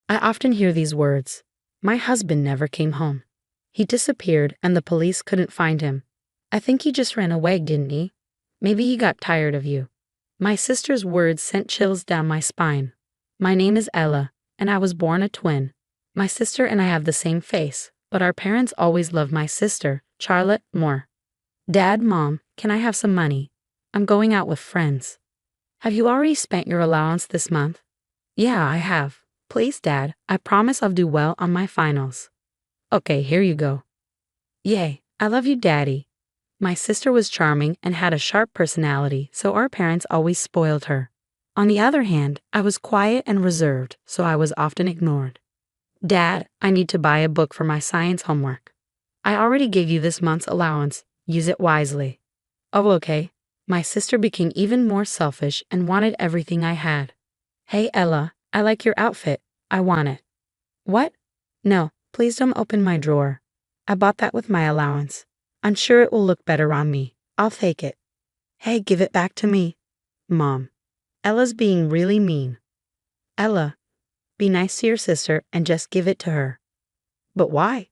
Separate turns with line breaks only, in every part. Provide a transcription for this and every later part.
I often hear these words. My husband never came home. He disappeared and the police couldn't find him. I think he just ran away, didn't he? Maybe he got tired of you. My sister's words sent chills down my spine. My name is Ella, and I was born a twin. My sister and I have the same face, but our parents always loved my sister, Charlotte, more. Dad, Mom, can I have some money? I'm going out with friends. Have you already spent your allowance this month? Yeah, I have. Please, Dad, I promise I'll do well on my finals. Okay, here you go. Yay, I love you, Daddy. My sister was charming and had a sharp personality, so our parents always spoiled her. On the other hand, I was quiet and reserved, so I was often ignored. Dad, I need to buy a book for my science homework. I already gave you this month's allowance. Use it wisely. Oh, okay. My sister became even more selfish and wanted everything I had. Hey, Ella, I like your outfit. I want it. What? No, please don't open my drawer. I bought that with my allowance. I'm sure it will look better on me. I'll take it. Hey, give it back to me. Mom. Ella's being really mean. Ella, be nice to your sister and just give it to her. But why?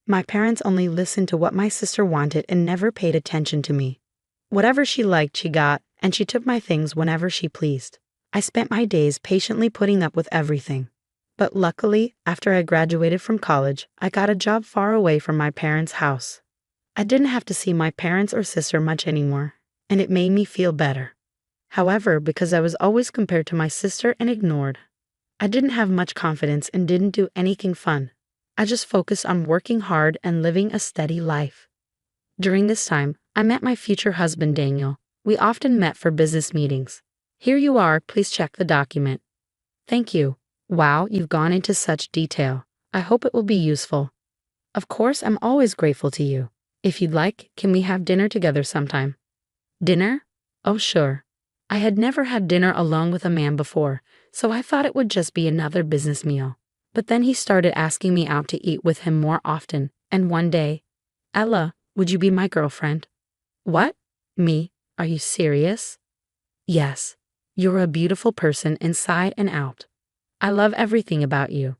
My parents only listened to what my sister wanted and never paid attention to me. Whatever she liked, she got, and she took my things whenever she pleased. I spent my days patiently putting up with everything. But luckily, after I graduated from college, I got a job far away from my parents' house. I didn't have to see my parents or sister much anymore, and it made me feel better. However, because I was always compared to my sister and ignored, I didn't have much confidence and didn't do anything fun. I just focused on working hard and living a steady life. During this time, I met my future husband, Daniel. We often met for business meetings. Here you are, please check the document. Thank you. Wow, you've gone into such detail. I hope it will be useful. Of course, I'm always grateful to you. If you'd like, can we have dinner together sometime? Dinner? Oh, sure. I had never had dinner alone with a man before, so I thought it would just be another business meal. But then he started asking me out to eat with him more often, and one day, Ella, would you be my girlfriend? What? Me? Are you serious? Yes. You're a beautiful person inside and out. I love everything about you.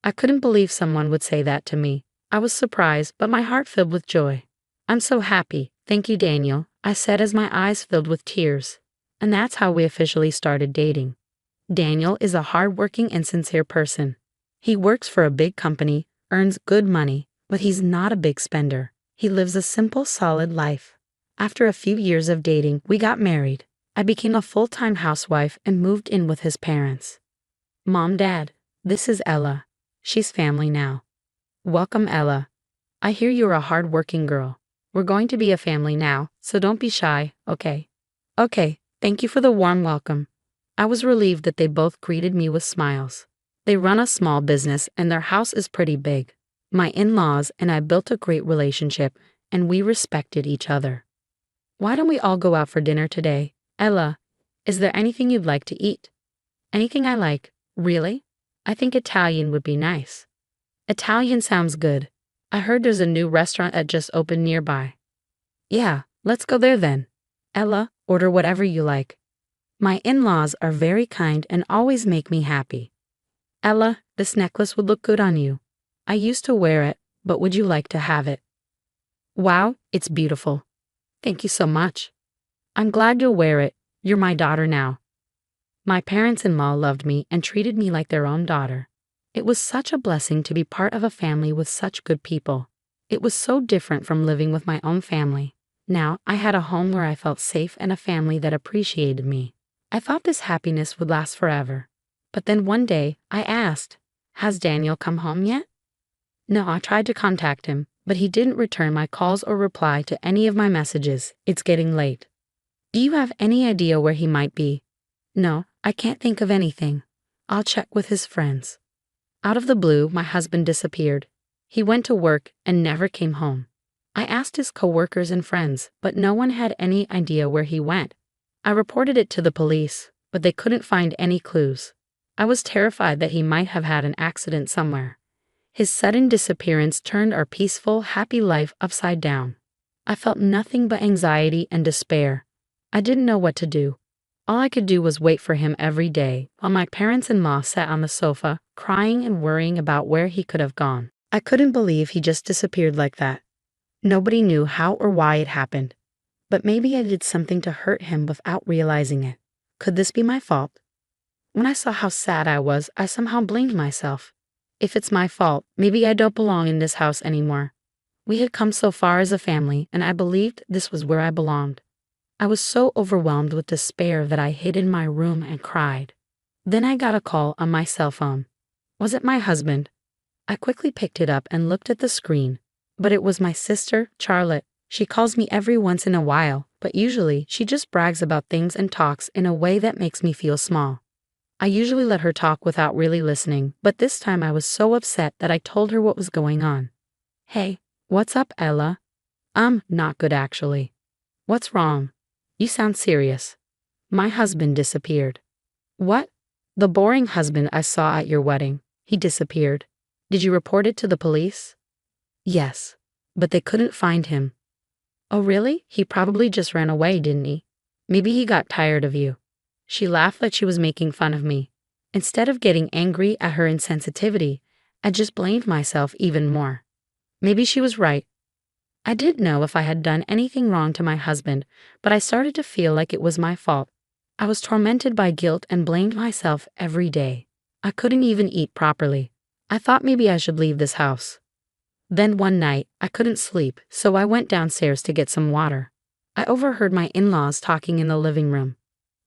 I couldn't believe someone would say that to me. I was surprised, but my heart filled with joy. I'm so happy. Thank you, Daniel, I said as my eyes filled with tears. And that's how we officially started dating. Daniel is a hardworking and sincere person. He works for a big company, earns good money, but he's not a big spender. He lives a simple, solid life. After a few years of dating, we got married. I became a full-time housewife and moved in with his parents. Mom, Dad, this is Ella. She's family now. Welcome, Ella. I hear you're a hard-working girl. We're going to be a family now, so don't be shy, okay? Okay, thank you for the warm welcome. I was relieved that they both greeted me with smiles. They run a small business and their house is pretty big. My in-laws and I built a great relationship and we respected each other. Why don't we all go out for dinner today? Ella, is there anything you'd like to eat? Anything I like, really? I think Italian would be nice. Italian sounds good. I heard there's a new restaurant that just opened nearby. Yeah, let's go there then. Ella, order whatever you like. My in-laws are very kind and always make me happy. Ella, this necklace would look good on you. I used to wear it, but would you like to have it? Wow, it's beautiful. Thank you so much. I'm glad you'll wear it. You're my daughter now. My parents-in-law loved me and treated me like their own daughter. It was such a blessing to be part of a family with such good people. It was so different from living with my own family. Now, I had a home where I felt safe and a family that appreciated me. I thought this happiness would last forever. But then one day, I asked, has Daniel come home yet? No, I tried to contact him, but he didn't return my calls or reply to any of my messages. It's getting late. Do you have any idea where he might be? No, I can't think of anything. I'll check with his friends. Out of the blue, my husband disappeared. He went to work and never came home. I asked his coworkers and friends, but no one had any idea where he went. I reported it to the police, but they couldn't find any clues. I was terrified that he might have had an accident somewhere. His sudden disappearance turned our peaceful, happy life upside down. I felt nothing but anxiety and despair. I didn't know what to do. All I could do was wait for him every day, while my parents-in-law sat on the sofa, crying and worrying about where he could have gone. I couldn't believe he just disappeared like that. Nobody knew how or why it happened. But maybe I did something to hurt him without realizing it. Could this be my fault? When I saw how sad I was, I somehow blamed myself. If it's my fault, maybe I don't belong in this house anymore. We had come so far as a family, and I believed this was where I belonged. I was so overwhelmed with despair that I hid in my room and cried. Then I got a call on my cell phone. Was it my husband? I quickly picked it up and looked at the screen. But it was my sister, Charlotte. She calls me every once in a while, but usually she just brags about things and talks in a way that makes me feel small. I usually let her talk without really listening, but this time I was so upset that I told her what was going on. Hey, what's up, Ella? Not good actually. What's wrong? You sound serious. My husband disappeared. What? The boring husband I saw at your wedding. He disappeared. Did you report it to the police? Yes, but they couldn't find him. Oh really? He probably just ran away, didn't he? Maybe he got tired of you. She laughed like she was making fun of me. Instead of getting angry at her insensitivity, I just blamed myself even more. Maybe she was right. I didn't know if I had done anything wrong to my husband, but I started to feel like it was my fault. I was tormented by guilt and blamed myself every day. I couldn't even eat properly. I thought maybe I should leave this house. Then one night, I couldn't sleep, so I went downstairs to get some water. I overheard my in-laws talking in the living room.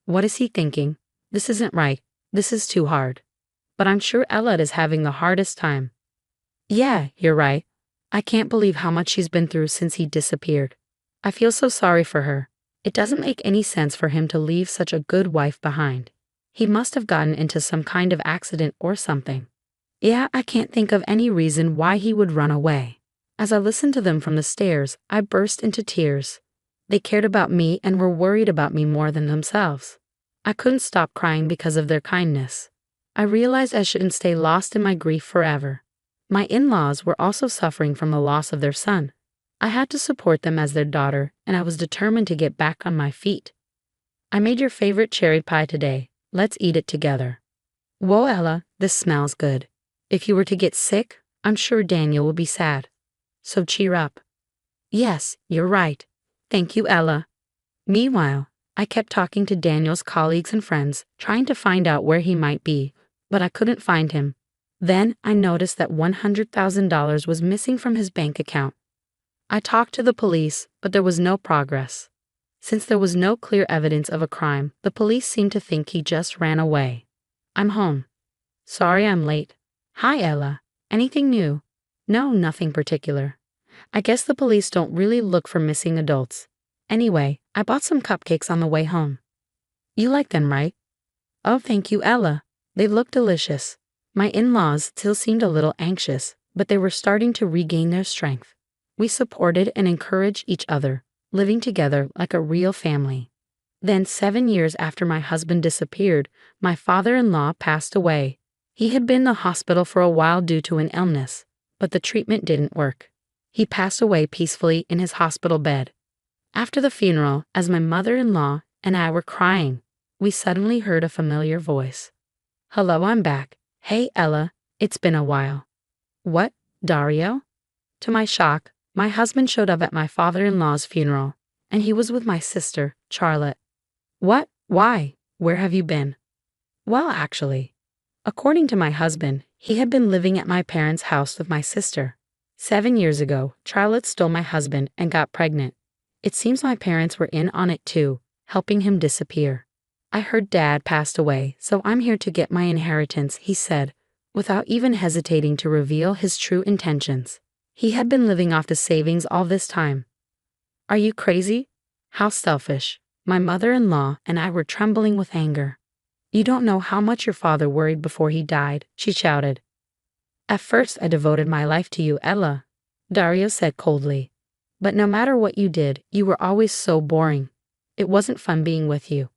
What is he thinking? This isn't right. This is too hard. But I'm sure Ella is having the hardest time. Yeah, you're right. I can't believe how much she's been through since he disappeared. I feel so sorry for her. It doesn't make any sense for him to leave such a good wife behind. He must have gotten into some kind of accident or something. Yeah, I can't think of any reason why he would run away. As I listened to them from the stairs, I burst into tears. They cared about me and were worried about me more than themselves. I couldn't stop crying because of their kindness. I realized I shouldn't stay lost in my grief forever. My in-laws were also suffering from the loss of their son. I had to support them as their daughter, and I was determined to get back on my feet. I made your favorite cherry pie today. Let's eat it together. Whoa, Ella, this smells good. If you were to get sick, I'm sure Daniel will be sad. So cheer up. Yes, you're right. Thank you, Ella. Meanwhile, I kept talking to Daniel's colleagues and friends, trying to find out where he might be, but I couldn't find him. Then I noticed that $100,000 was missing from his bank account. I talked to the police, but there was no progress. Since there was no clear evidence of a crime, the police seemed to think he just ran away. I'm home. Sorry I'm late. Hi, Ella. Anything new? No, nothing particular. I guess the police don't really look for missing adults. Anyway, I bought some cupcakes on the way home. You like them, right? Oh, thank you, Ella. They look delicious. My in-laws still seemed a little anxious, but they were starting to regain their strength. We supported and encouraged each other, living together like a real family. Then 7 years after my husband disappeared, my father-in-law passed away. He had been in the hospital for a while due to an illness, but the treatment didn't work. He passed away peacefully in his hospital bed. After the funeral, as my mother-in-law and I were crying, we suddenly heard a familiar voice. Hello, I'm back. Hey, Ella, it's been a while. What, Dario? To my shock, my husband showed up at my father-in-law's funeral, and he was with my sister, Charlotte. What? Why? Where have you been? Well, actually, according to my husband, he had been living at my parents' house with my sister. 7 years ago, Charlotte stole my husband and got pregnant. It seems my parents were in on it too, helping him disappear. I heard Dad passed away, so I'm here to get my inheritance, he said, without even hesitating to reveal his true intentions. He had been living off the savings all this time. Are you crazy? How selfish. My mother-in-law and I were trembling with anger. You don't know how much your father worried before he died, she shouted. At first I devoted my life to you, Ella, Dario said coldly. But no matter what you did, you were always so boring. It wasn't fun being with you.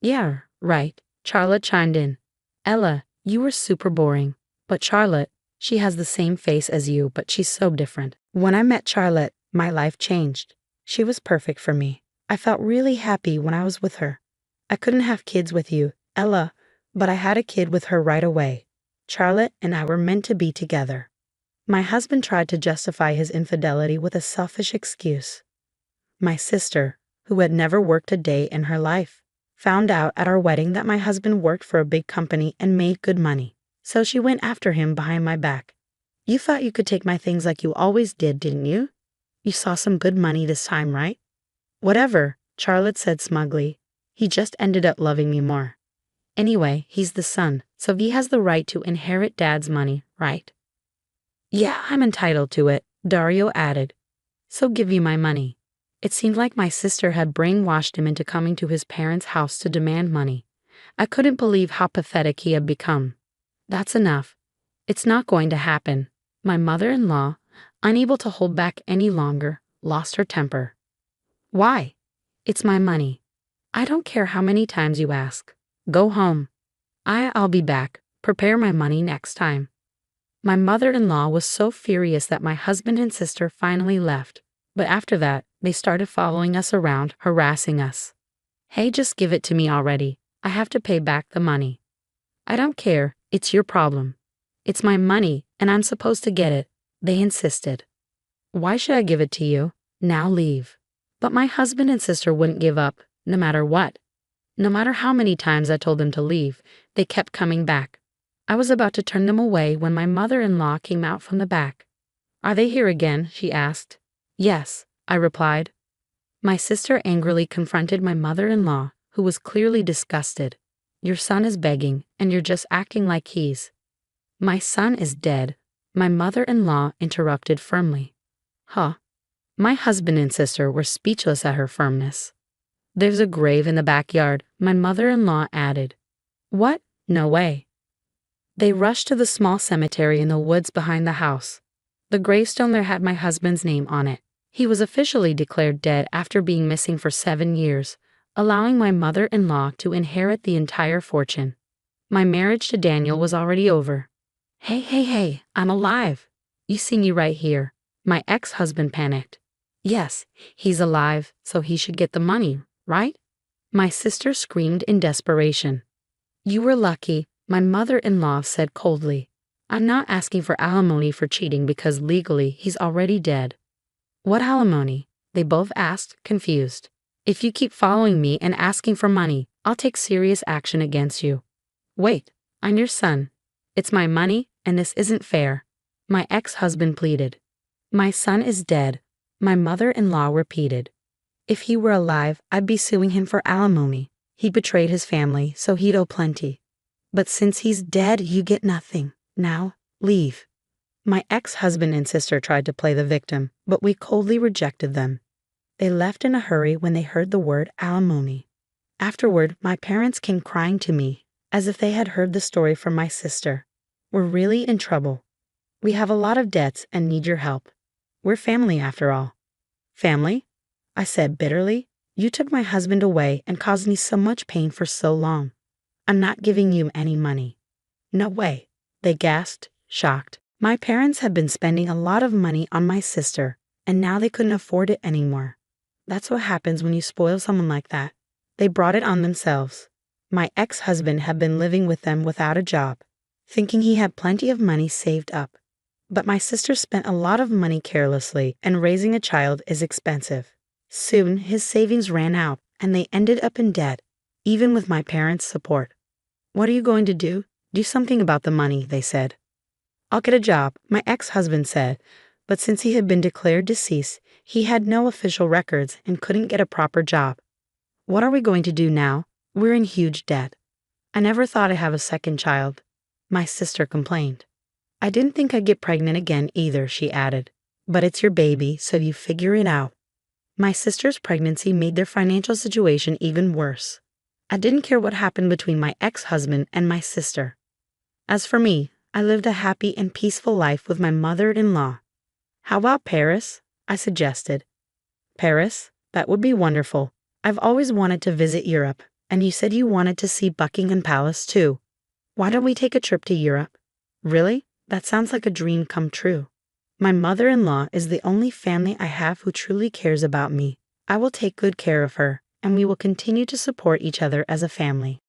Yeah, right, Charlotte chimed in. Ella, you were super boring. But Charlotte, she has the same face as you, but she's so different. When I met Charlotte, my life changed. She was perfect for me. I felt really happy when I was with her. I couldn't have kids with you, Ella, but I had a kid with her right away. Charlotte and I were meant to be together. My husband tried to justify his infidelity with a selfish excuse. My sister, who had never worked a day in her life, found out at our wedding that my husband worked for a big company and made good money, so she went after him behind my back. You thought you could take my things like you always did, didn't you? You saw some good money this time, right? Whatever, Charlotte said smugly. He just ended up loving me more. Anyway, he's the son, so he has the right to inherit Dad's money, right? Yeah, I'm entitled to it, Dario added. So give you my money. It seemed like my sister had brainwashed him into coming to his parents' house to demand money. I couldn't believe how pathetic he had become. That's enough. It's not going to happen. My mother-in-law, unable to hold back any longer, lost her temper. Why? It's my money. I don't care how many times you ask. Go home. I'll be back. Prepare my money next time. My mother-in-law was so furious that my husband and sister finally left, but after that, they started following us around, harassing us. Hey, just give it to me already. I have to pay back the money. I don't care. It's your problem. It's my money, and I'm supposed to get it, they insisted. Why should I give it to you? Now leave. But my husband and sister wouldn't give up, no matter what. No matter how many times I told them to leave, they kept coming back. I was about to turn them away when my mother-in-law came out from the back. Are they here again? She asked. Yes, I replied. My sister angrily confronted my mother-in-law, who was clearly disgusted. Your son is begging, and you're just acting like he's. My son is dead, my mother-in-law interrupted firmly. Huh. My husband and sister were speechless at her firmness. There's a grave in the backyard, my mother-in-law added. What? No way. They rushed to the small cemetery in the woods behind the house. The gravestone there had my husband's name on it. He was officially declared dead after being missing for 7 years, allowing my mother-in-law to inherit the entire fortune. My marriage to Daniel was already over. Hey, I'm alive. You see me right here. My ex-husband panicked. Yes, he's alive, so he should get the money, right? My sister screamed in desperation. You were lucky, my mother-in-law said coldly. I'm not asking for alimony for cheating because legally he's already dead. What alimony? They both asked, confused. If you keep following me and asking for money, I'll take serious action against you. Wait, I'm your son. It's my money, and this isn't fair. My ex-husband pleaded. My son is dead, my mother-in-law repeated. If he were alive, I'd be suing him for alimony. He betrayed his family, so he'd owe plenty. But since he's dead, you get nothing. Now, leave. My ex-husband and sister tried to play the victim, but we coldly rejected them. They left in a hurry when they heard the word alimony. Afterward, my parents came crying to me, as if they had heard the story from my sister. We're really in trouble. We have a lot of debts and need your help. We're family after all. Family? I said bitterly. You took my husband away and caused me so much pain for so long. I'm not giving you any money. No way, they gasped, shocked. My parents had been spending a lot of money on my sister, and now they couldn't afford it anymore. That's what happens when you spoil someone like that. They brought it on themselves. My ex-husband had been living with them without a job, thinking he had plenty of money saved up. But my sister spent a lot of money carelessly, and raising a child is expensive. Soon, his savings ran out, and they ended up in debt, even with my parents' support. What are you going to do? Do something about the money, they said. I'll get a job, my ex-husband said, but since he had been declared deceased, he had no official records and couldn't get a proper job. What are we going to do now? We're in huge debt. I never thought I'd have a second child, my sister complained. I didn't think I'd get pregnant again either, she added. But it's your baby, so you figure it out. My sister's pregnancy made their financial situation even worse. I didn't care what happened between my ex-husband and my sister. As for me, I lived a happy and peaceful life with my mother-in-law. How about Paris? I suggested. Paris? That would be wonderful. I've always wanted to visit Europe, and you said you wanted to see Buckingham Palace too. Why don't we take a trip to Europe? Really? That sounds like a dream come true. My mother-in-law is the only family I have who truly cares about me. I will take good care of her, and we will continue to support each other as a family.